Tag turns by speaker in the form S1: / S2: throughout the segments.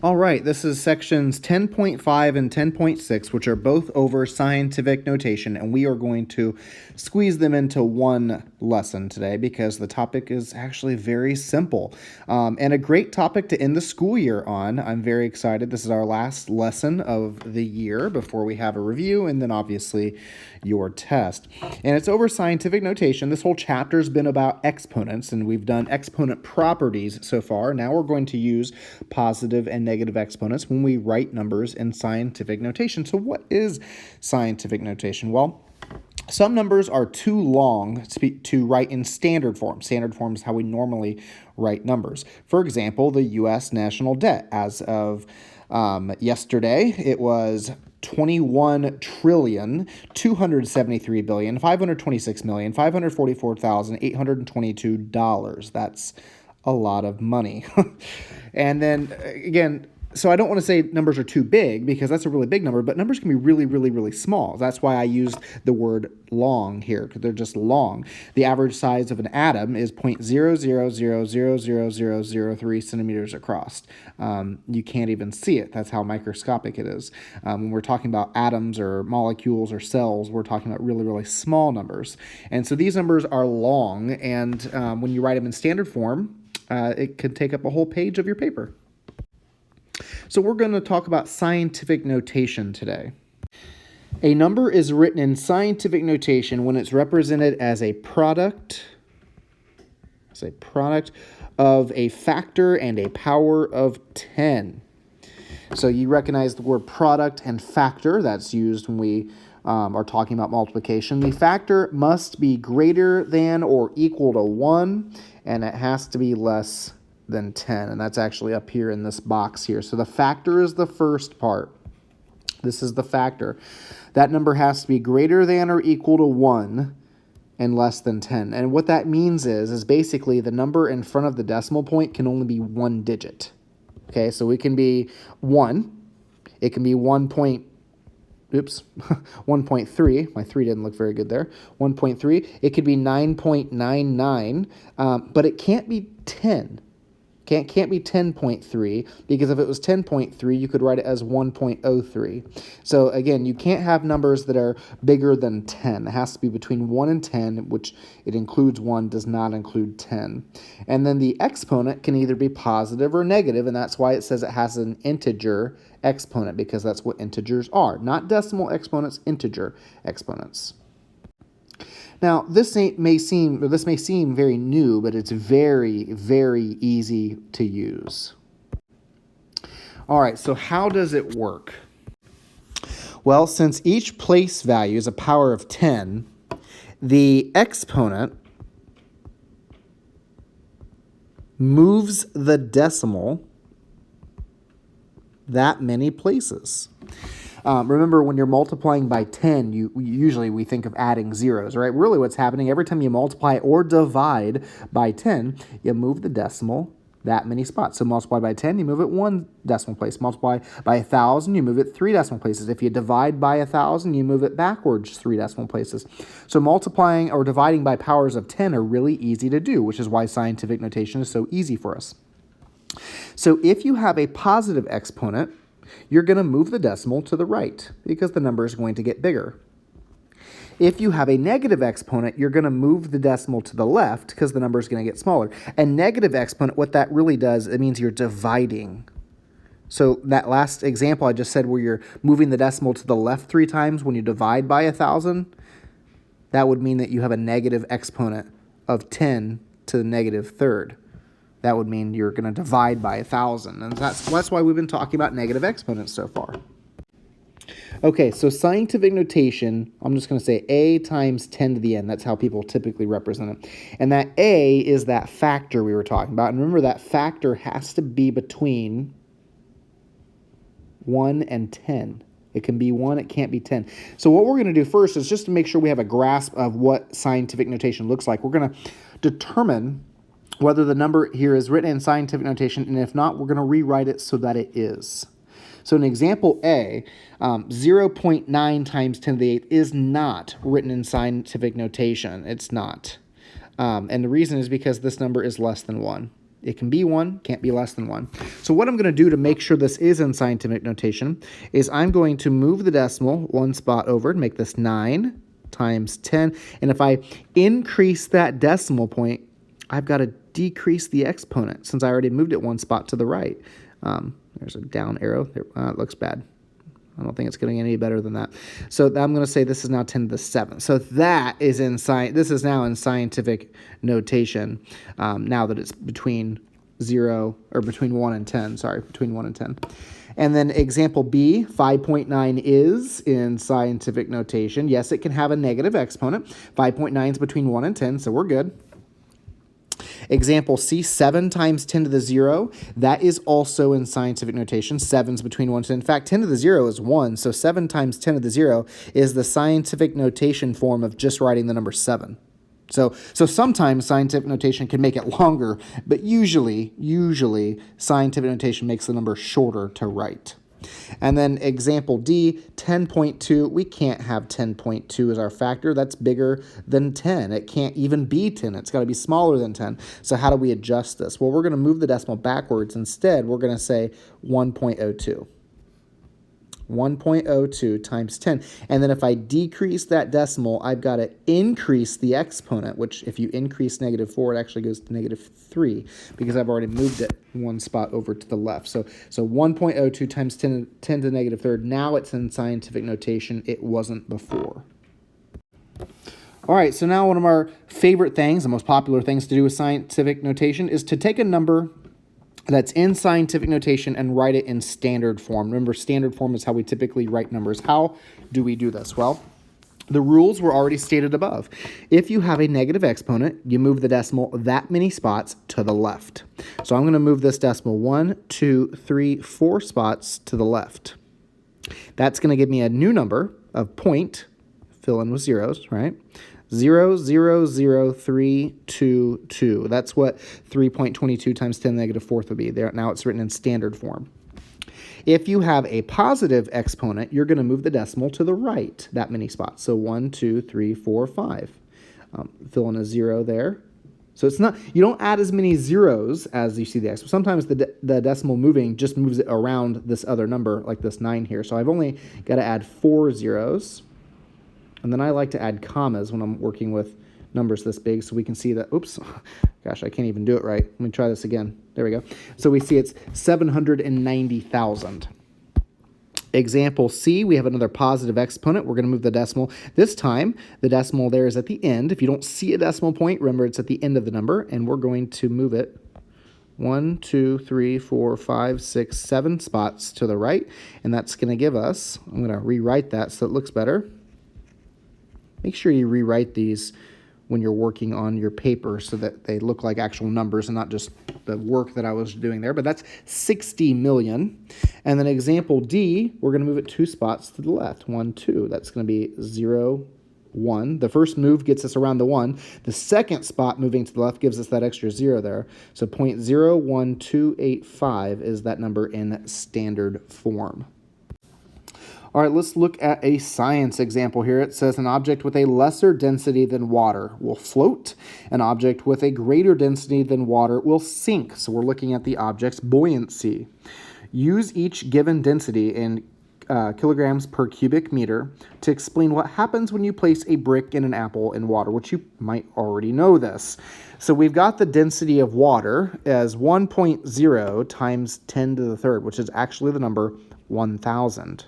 S1: All right, this is sections 10.5 and 10.6, which are both over scientific notation, and we are going to squeeze them into one lesson today because the topic is actually very simple and a great topic to end the school year on. I'm very excited. This is our last lesson of the year before we have a review and then obviously your test. And it's over scientific notation. This whole chapter has been about exponents, and we've done exponent properties so far. Now we're going to use positive and negative exponents when we write numbers in scientific notation. So what is scientific notation? Well, some numbers are too long to write in standard form. Standard form is how we normally write numbers. For example, the U.S. national debt. As of yesterday, it was $21,273,526,544,822. That's a lot of money. And then again, so I don't want to say numbers are too big because that's a really big number, but numbers can be really, really, really small. That's why I used the word long here, because they're just long. The average size of an atom is 0.0000003 centimeters across. You can't even see it. That's how microscopic it is. When we're talking about atoms or molecules or cells, we're talking about really, really small numbers. And so these numbers are long, and when you write them in standard form, it could take up a whole page of your paper. So we're going to talk about scientific notation today. A number is written in scientific notation when it's represented as a product of a factor and a power of 10. So you recognize the word product and factor. That's used when we are talking about multiplication. The factor must be greater than or equal to 1, and it has to be less than 10, and that's actually up here in this box here. So the factor is the first part. This is the factor. That number has to be greater than or equal to 1 and less than 10. And what that means is basically the number in front of the decimal point can only be one digit. Okay, so it can be 1. It can be 1.3. My 3 didn't look very good there. 1.3. It could be 9.99, but it can't be 10. Can't be 10.3, because if it was 10.3, you could write it as 1.03. So again, you can't have numbers that are bigger than 10. It has to be between 1 and 10, which it includes 1, does not include 10. And then the exponent can either be positive or negative, and that's why it says it has an integer exponent, because that's what integers are. Not decimal exponents, integer exponents. Now, this may seem very new, but it's very, very easy to use. All right, so how does it work? Well, since each place value is a power of 10, the exponent moves the decimal that many places. Remember, when you're multiplying by 10, usually we think of adding zeros, right? Really what's happening, every time you multiply or divide by 10, you move the decimal that many spots. So multiply by 10, you move it 1 decimal place. Multiply by 1,000, you move it 3 decimal places. If you divide by 1,000, you move it backwards 3 decimal places. So multiplying or dividing by powers of 10 are really easy to do, which is why scientific notation is so easy for us. So if you have a positive exponent, you're going to move the decimal to the right because the number is going to get bigger. If you have a negative exponent, you're going to move the decimal to the left because the number is going to get smaller. And negative exponent, what that really does, it means you're dividing. So that last example I just said where you're moving the decimal to the left 3 times when you divide by 1,000, that would mean that you have a negative exponent of 10 to the negative third. That would mean you're going to divide by 1,000. And that's why we've been talking about negative exponents so far. Okay, so scientific notation, I'm just going to say a times 10 to the n. That's how people typically represent it. And that a is that factor we were talking about. And remember, that factor has to be between 1 and 10. It can be 1, it can't be 10. So what we're going to do first is just to make sure we have a grasp of what scientific notation looks like. We're going to determine whether the number here is written in scientific notation, and if not, we're going to rewrite it so that it is. So in example A, 0.9 times 10 to the 8th is not written in scientific notation. It's not. And the reason is because this number is less than 1. It can be 1, can't be less than 1. So what I'm going to do to make sure this is in scientific notation is I'm going to move the decimal 1 spot over and make this 9 times 10. And if I increase that decimal point, I've got to decrease the exponent since I already moved it 1 spot to the right. There's a down arrow. There, it looks bad. I don't think it's getting any better than that. So I'm going to say this is now 10 to the 7th. So that is in this is now in scientific notation. Now that it's between 0 or between 1 and 10. Sorry, between 1 and 10. And then example B, 5.9 is in scientific notation. Yes, it can have a negative exponent. 5.9 is between 1 and 10, so we're good. Example C, 7 times 10 to the 0. That is also in scientific notation. 7's between 1 and 10. In fact, 10 to the 0 is 1, so 7 times 10 to the 0 is the scientific notation form of just writing the number 7. So sometimes scientific notation can make it longer, but usually scientific notation makes the number shorter to write. And then example D, 10.2, we can't have 10.2 as our factor. That's bigger than 10. It can't even be 10. It's got to be smaller than 10. So how do we adjust this? Well, we're going to move the decimal backwards. Instead, we're going to say 1.02. 1.02 times 10. And then if I decrease that decimal, I've got to increase the exponent, which if you increase -4, it actually goes to -3 because I've already moved it 1 spot over to the left. So 1.02 times 10 to the -3rd. Now it's in scientific notation. It wasn't before. All right, so now one of our favorite things, the most popular things to do with scientific notation is to take a number that's in scientific notation and write it in standard form. Remember, standard form is how we typically write numbers. How do we do this? Well, the rules were already stated above. If you have a negative exponent, you move the decimal that many spots to the left. So I'm going to move this decimal 1, 2, 3, 4 spots to the left. That's going to give me a new number of point, fill in with zeros, right? 0.00322. That's what 3.22 times 10 to the -4th would be. There, now it's written in standard form. If you have a positive exponent, you're going to move the decimal to the right that many spots. So 1, 2, 3, 4, 5. Fill in a 0 there. So it's not, you don't add as many zeros as you see the exponent. Sometimes the decimal moving just moves it around this other number, like this 9 here. So I've only got to add 4 zeros. And then I like to add commas when I'm working with numbers this big so we can see that, oops, gosh, I can't even do it right. Let me try this again. There we go. So we see it's 790,000. Example C, we have another positive exponent. We're going to move the decimal. This time, the decimal there is at the end. If you don't see a decimal point, remember it's at the end of the number, and we're going to move it 1, 2, 3, 4, 5, 6, 7 spots to the right, and that's going to give us, I'm going to rewrite that so it looks better. Make sure you rewrite these when you're working on your paper so that they look like actual numbers and not just the work that I was doing there. But that's 60 million. And then example D, we're going to move it 2 spots to the left. 1, 2. That's going to be 0, 1. The first move gets us around the 1. The second spot moving to the left gives us that extra 0 there. So 0.01285 is that number in standard form. All right, let's look at a science example here. It says an object with a lesser density than water will float. An object with a greater density than water will sink. So we're looking at the object's buoyancy. Use each given density in kilograms per cubic meter to explain what happens when you place a brick in an apple in water, which you might already know this. So we've got the density of water as 1.0 times 10 to the 3rd, which is actually the number 1,000.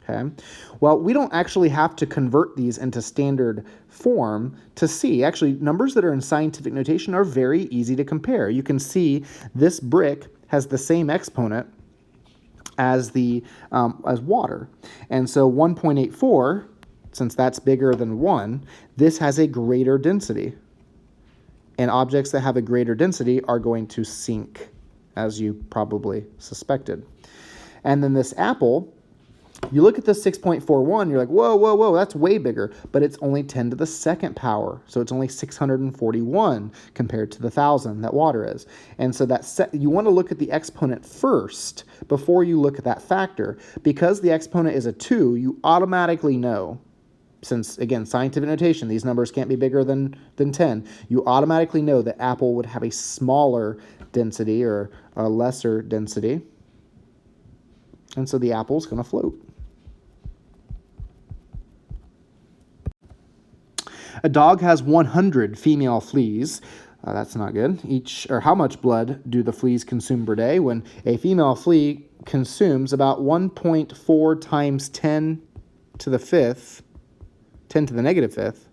S1: Okay. Well, we don't actually have to convert these into standard form to see. Actually, numbers that are in scientific notation are very easy to compare. You can see this brick has the same exponent as as water. And so 1.84, since that's bigger than 1, this has a greater density. And objects that have a greater density are going to sink, as you probably suspected. And then this apple, you look at the 6.41, you're like, whoa, that's way bigger. But it's only 10 to the 2nd power. So it's only 641 compared to the 1,000 that water is. And so you want to look at the exponent first before you look at that factor. Because the exponent is a 2, you automatically know, since, again, scientific notation, these numbers can't be bigger than 10, you automatically know that apple would have a smaller density or a lesser density. And so the apple's going to float. A dog has 100 female fleas. That's not good. How much blood do the fleas consume per day? When a female flea consumes about 1.4 times 10 to the negative fifth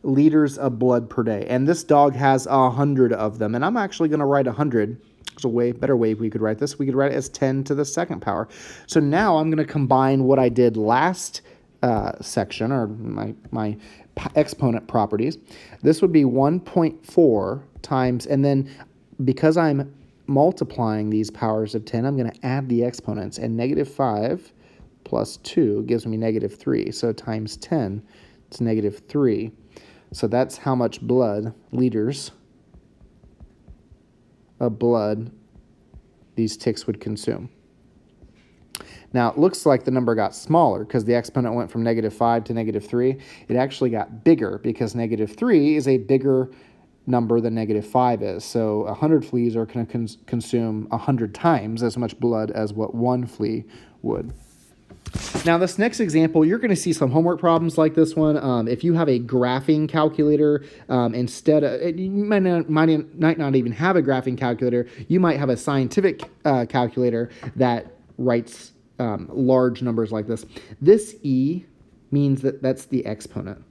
S1: liters of blood per day. And this dog has 100 of them. And I'm actually going to write 100. There's a way better way we could write this. We could write it as 10 to the second power. So now I'm going to combine what I did last section, or my exponent properties. This would be 1.4 times, and then because I'm multiplying these powers of 10, I'm going to add the exponents, and negative 5 plus 2 gives me negative 3. So times 10, it's negative 3. So that's how much blood, liters of blood, these ticks would consume. Now, it looks like the number got smaller because the exponent went from negative 5 to negative 3. It actually got bigger because negative 3 is a bigger number than negative 5 is. So 100 fleas are going to consume 100 times as much blood as what one flea would. Now, this next example, you're going to see some homework problems like this one. If you have a graphing calculator, instead of, you might not even have a graphing calculator. You might have a scientific calculator that writes large numbers like this. This E means that that's the exponent,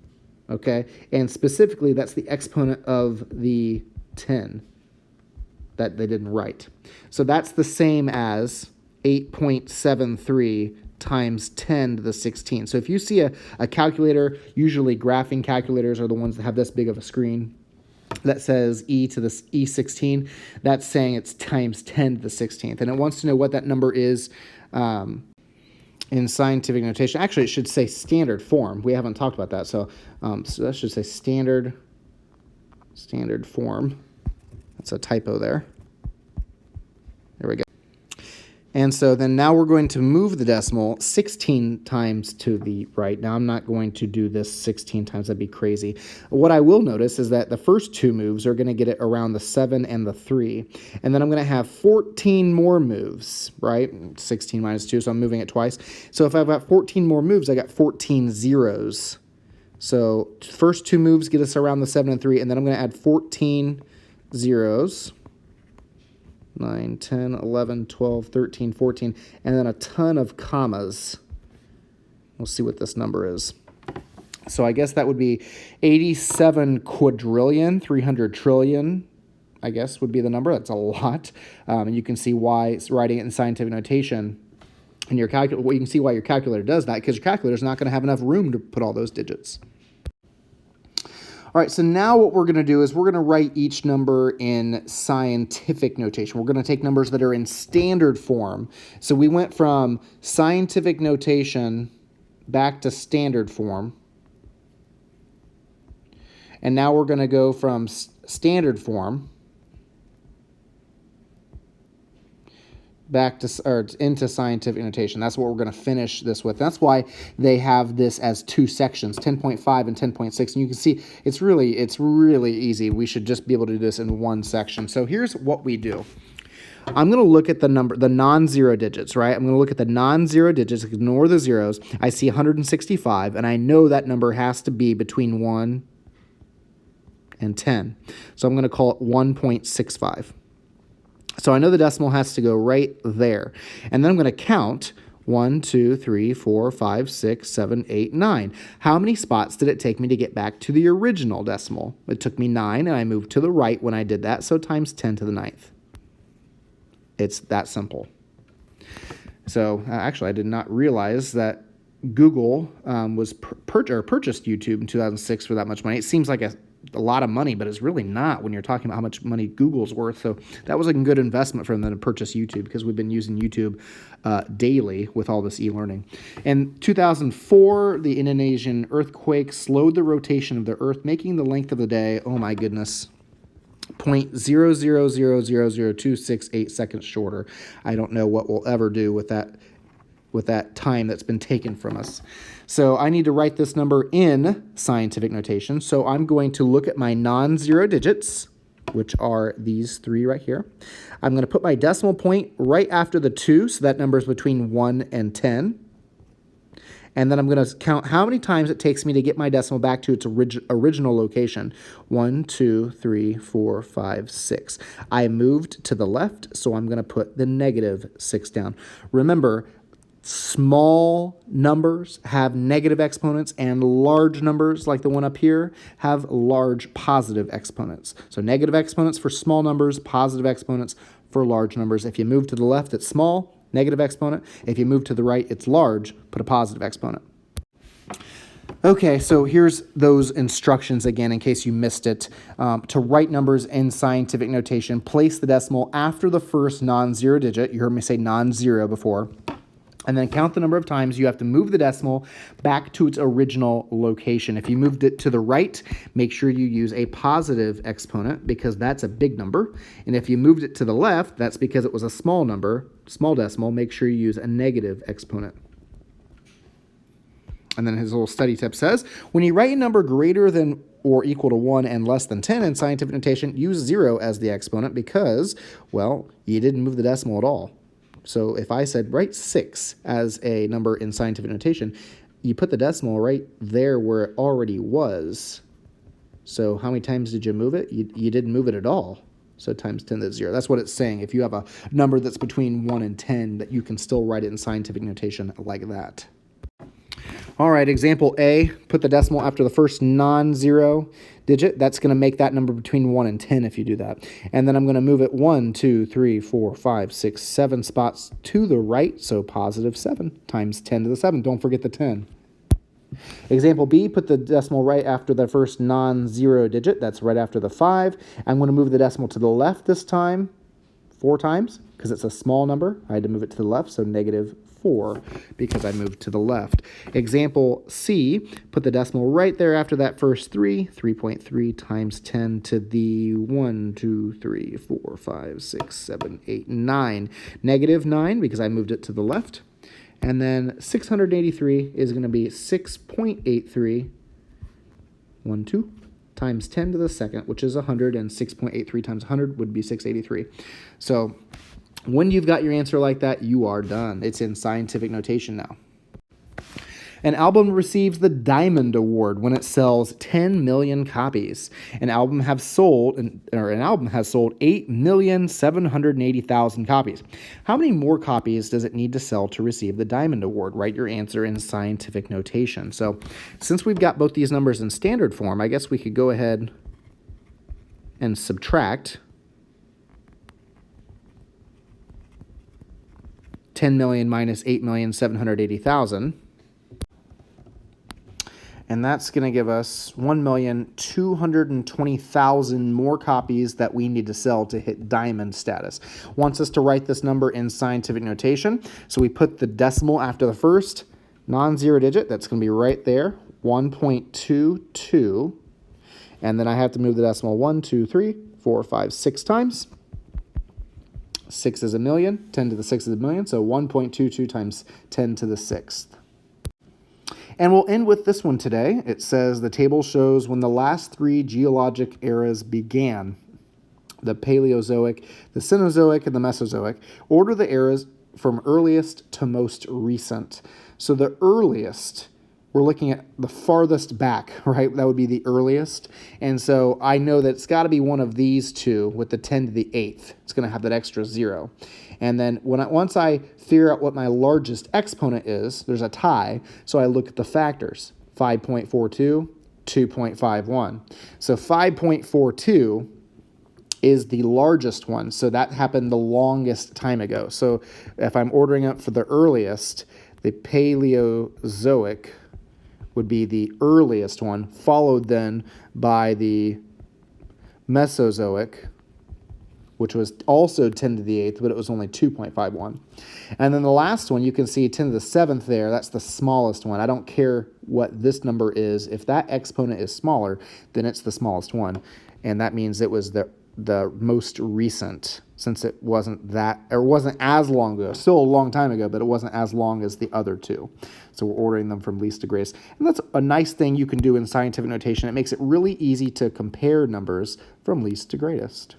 S1: okay? And specifically, that's the exponent of the 10 that they didn't write. So that's the same as 8.73 times 10 to the 16. So if you see a calculator, usually graphing calculators are the ones that have this big of a screen that says E to the E16, that's saying it's times 10 to the 16th. And it wants to know what that number is in scientific notation. Actually, it should say standard form. We haven't talked about that. So that should say standard form. That's a typo there. There we go. And so then now we're going to move the decimal 16 times to the right. Now I'm not going to do this 16 times. That'd be crazy. What I will notice is that the first two moves are going to get it around the 7 and the 3. And then I'm going to have 14 more moves, right? 16 minus 2, so I'm moving it twice. So if I've got 14 more moves, I got 14 zeros. So first two moves get us around the 7 and 3, and then I'm going to add 14 zeros. 9, 10, 11, 12, 13, 14, and then a ton of commas. We'll see what this number is. So I guess that would be 87 quadrillion, 300 trillion, I guess would be the number. That's a lot. And you can see why it's writing it in scientific notation. And you can see why your calculator does that, because your calculator is not going to have enough room to put all those digits. All right, so now what we're going to do is we're going to write each number in scientific notation. We're going to take numbers that are in standard form. So we went from scientific notation back to standard form. And now we're going to go from standard form back to into scientific notation. That's what we're going to finish this with. That's why they have this as two sections, 10.5 and 10.6. And you can see it's really easy. We should just be able to do this in one section. So here's what we do. I'm going to look at the non-zero digits, right? I'm going to look at the non-zero digits, ignore the zeros. I see 165, and I know that number has to be between 1 and 10. So I'm going to call it 1.65. So I know the decimal has to go right there. And then I'm going to count 1, 2, 3, 4, 5, 6, 7, 8, 9. How many spots did it take me to get back to the original decimal? It took me 9, and I moved to the right when I did that, so times 10 to the 9th. It's that simple. So actually, I did not realize that Google purchased YouTube in 2006 for that much money. It seems like a lot of money, but it's really not when you're talking about how much money Google's worth. So that was a good investment for them to purchase YouTube, because we've been using YouTube daily with all this e-learning. In 2004, the Indonesian earthquake slowed the rotation of the Earth, making the length of the day, oh my goodness, 0.000000268 seconds shorter. I don't know what we'll ever do with that time that's been taken from us. So I need to write this number in scientific notation. So I'm going to look at my non-zero digits. which are these three right here. I'm going to put my decimal point right after the 2, so that number is between 1 and 10. And then I'm going to count how many times it takes me to get my decimal back to its original location. 1, 2, 3, 4, 5, 6. I moved to the left, so I'm going to put the -6 down. Remember, small numbers have negative exponents, and large numbers, like the one up here, have large positive exponents. So negative exponents for small numbers, positive exponents for large numbers. If you move to the left, it's small, negative exponent. If you move to the right, it's large, put a positive exponent. Okay, so here's those instructions again in case you missed it. To write numbers in scientific notation, place the decimal after the first non-zero digit. You heard me say non-zero before. And then count the number of times you have to move the decimal back to its original location. If you moved it to the right, make sure you use a positive exponent because that's a big number. And if you moved it to the left, that's because it was a small number, small decimal. Make sure you use a negative exponent. And then his little study tip says, when you write a number greater than or equal to 1 and less than 10 in scientific notation, use 0 as the exponent because, well, you didn't move the decimal at all. So if I said write 6 as a number in scientific notation, you put the decimal right there where it already was. So how many times did you move it? You didn't move it at all. So times 10 to the 0. That's what it's saying. If you have a number that's between 1 and 10, that you can still write it in scientific notation like that. All right, example A, put the decimal after the first non-zero digit. That's going to make that number between 1 and 10 if you do that. And then I'm going to move it 1, 2, 3, 4, 5, 6, 7 spots to the right, so positive 7 times 10 to the 7. Don't forget the 10. Example B, put the decimal right after the first non-zero digit. That's right after the 5. I'm going to move the decimal to the left this time 4 times because it's a small number. I had to move it to the left, so -4 because I moved to the left. Example C, put the decimal right there after that first 3, 3.3 times 10 to the 1, 2, 3, 4, 5, 6, 7, 8, 9. -9 because I moved it to the left. And then 683 is going to be 6.83, 1, 2, times 10 to the second, which is 100, and 6.83 times 100 would be 683. So when you've got your answer like that, you are done. It's in scientific notation now. An album receives the Diamond Award when it sells 10 million copies. An album has sold 8,780,000 copies. How many more copies does it need to sell to receive the Diamond Award? Write your answer in scientific notation. So since we've got both these numbers in standard form, I guess we could go ahead and subtract 10 million minus 8,780,000. And that's going to give us 1,220,000 more copies that we need to sell to hit diamond status. Wants us to write this number in scientific notation. So we put the decimal after the first non-zero digit. That's going to be right there, 1.22. And then I have to move the decimal 1, 2, 3, 4, 5, 6 times. 6 is a million, 10 to the 6 is a million, so 1.22 times 10 to the 6th. And we'll end with this one today. It says the table shows when the last 3 geologic eras began: the Paleozoic, the Cenozoic, and the Mesozoic. Order the eras from earliest to most recent. So the earliest, we're looking at the farthest back, right? That would be the earliest. And so I know that it's got to be one of these two with the 10 to the 8th. It's going to have that extra 0. And then once I figure out what my largest exponent is, there's a tie, so I look at the factors. 5.42, 2.51. So 5.42 is the largest one, so that happened the longest time ago. So if I'm ordering it for the earliest, the Paleozoic would be the earliest one, followed then by the Mesozoic, which was also 10 to the 8th, but it was only 2.51. And then the last one, you can see 10 to the 7th there. That's the smallest one. I don't care what this number is. If that exponent is smaller, then it's the smallest one. And that means it was the most recent since it wasn't as long ago. Still a long time ago, but it wasn't as long as the other two. So we're ordering them from least to greatest. And that's a nice thing you can do in scientific notation. It makes it really easy to compare numbers from least to greatest.